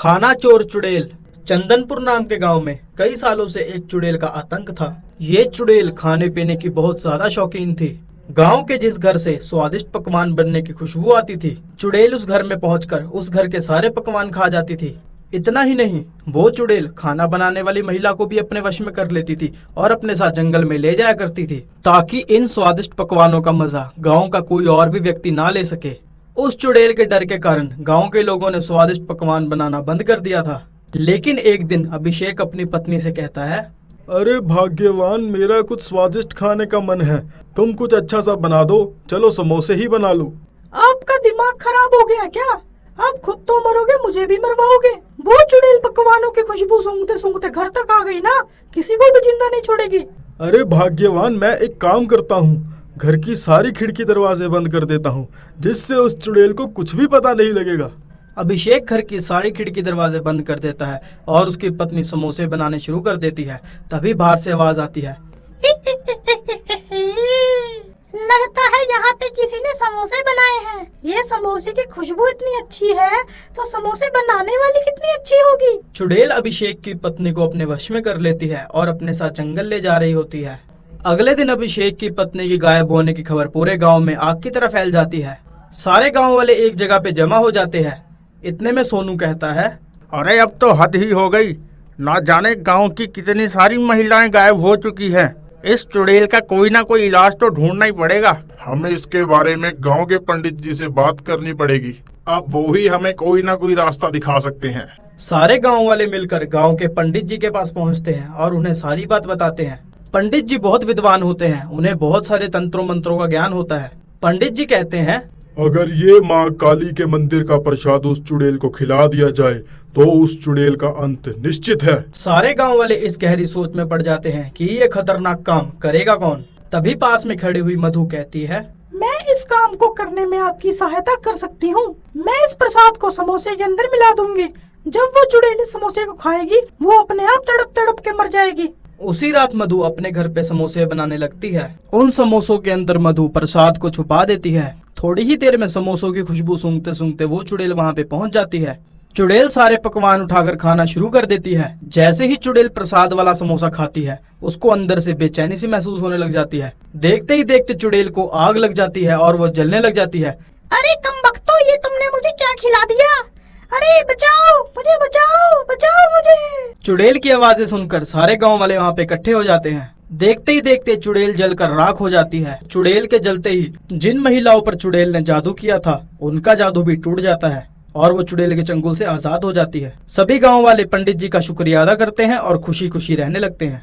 खाना चोर चुड़ैल। चंदनपुर नाम के गांव में कई सालों से एक चुड़ैल का आतंक था। ये चुड़ैल खाने पीने की बहुत ज्यादा शौकीन थी। गांव के जिस घर से स्वादिष्ट पकवान बनने की खुशबू आती थी, चुड़ैल उस घर में पहुंचकर उस घर के सारे पकवान खा जाती थी। इतना ही नहीं, वो चुड़ैल खाना बनाने वाली महिला को भी अपने वश में कर लेती थी और अपने साथ जंगल में ले जाया करती थी, ताकि इन स्वादिष्ट पकवानों का मजा गाँव का कोई और भी व्यक्ति ना ले सके। उस चुड़ैल के डर के कारण गांव के लोगों ने स्वादिष्ट पकवान बनाना बंद कर दिया था। लेकिन एक दिन अभिषेक अपनी पत्नी से कहता है, अरे भाग्यवान, मेरा कुछ स्वादिष्ट खाने का मन है, तुम कुछ अच्छा सा बना दो। चलो समोसे ही बना लो। आपका दिमाग खराब हो गया क्या? आप खुद तो मरोगे, मुझे भी मरवाओगे। वो चुड़ैल पकवानों की खुशबू सूंघते सूंघते घर तक आ गई ना, किसी को भी जिंदा नहीं छोड़ेगी। अरे भाग्यवान, मैं एक काम करता हूँ, घर की सारी खिड़की दरवाजे बंद कर देता हूँ, जिससे उस चुड़ैल को कुछ भी पता नहीं लगेगा। अभिषेक घर की सारी खिड़की दरवाजे बंद कर देता है और उसकी पत्नी समोसे बनाने शुरू कर देती है। तभी बाहर से आवाज आती है, लगता है यहाँ पे किसी ने समोसे बनाए हैं। ये समोसे की खुशबू इतनी अच्छी है तो समोसे बनाने वाली कितनी अच्छी होगी। चुड़ैल अभिषेक की पत्नी को अपने वश में कर लेती है और अपने साथ जंगल ले जा रही होती है। अगले दिन अभिषेक की पत्नी की गायब होने की खबर पूरे गांव में आग की तरह फैल जाती है। सारे गांव वाले एक जगह पे जमा हो जाते हैं। इतने में सोनू कहता है, अरे अब तो हद ही हो गई, ना जाने गांव की कितनी सारी महिलाएं गायब हो चुकी हैं। इस चुड़ैल का कोई ना कोई इलाज तो ढूंढना ही पड़ेगा। हमें इसके बारे में गांव के पंडित जी से बात करनी पड़ेगी। अब वो ही हमें कोई ना कोई रास्ता दिखा सकते हैं। सारे गांव वाले मिलकर गांव के पंडित जी के पास पहुंचते हैं और उन्हें सारी बात बताते हैं। पंडित जी बहुत विद्वान होते हैं, उन्हें बहुत सारे तंत्रों मंत्रों का ज्ञान होता है। पंडित जी कहते हैं, अगर ये माँ काली के मंदिर का प्रसाद उस चुड़ैल को खिला दिया जाए तो उस चुड़ैल का अंत निश्चित है। सारे गांव वाले इस गहरी सोच में पड़ जाते हैं कि ये खतरनाक काम करेगा कौन। तभी पास में खड़ी हुई मधु कहती है, मैं इस काम को करने में आपकी सहायता कर सकती हूँ। मैं इस प्रसाद को समोसे के अंदर मिला दूंगी। जब वो चुड़ैल इस समोसे को खाएगी, वो अपने आप तड़प तड़प के मर जाएगी। उसी रात मधु अपने घर पे समोसे बनाने लगती है। उन समोसों के अंदर मधु प्रसाद को छुपा देती है। थोड़ी ही देर में समोसों की खुशबू सूंघते सूंघते वो चुड़ैल वहाँ पे पहुँच जाती है। चुड़ैल सारे पकवान उठाकर खाना शुरू कर देती है। जैसे ही चुड़ैल प्रसाद वाला समोसा खाती है, उसको अंदर से बेचैनी सी महसूस होने लग जाती है। देखते ही देखते चुड़ैल को आग लग जाती है और वो जलने लग जाती है। अरे कमबख्तो, ये तुमने मुझे क्या खिला दिया? अरे बचाओ मुझे, बचाओ बचाओ मुझे। चुड़ैल की आवाजें सुनकर सारे गांव वाले वहाँ पे इकट्ठे हो जाते हैं। देखते ही देखते चुड़ैल जलकर राख हो जाती है। चुड़ैल के जलते ही जिन महिलाओं पर चुड़ैल ने जादू किया था, उनका जादू भी टूट जाता है और वो चुड़ैल के चंगुल से आजाद हो जाती है। सभी गांव वाले पंडित जी का शुक्रिया अदा करते हैं और खुशी खुशी रहने लगते हैं।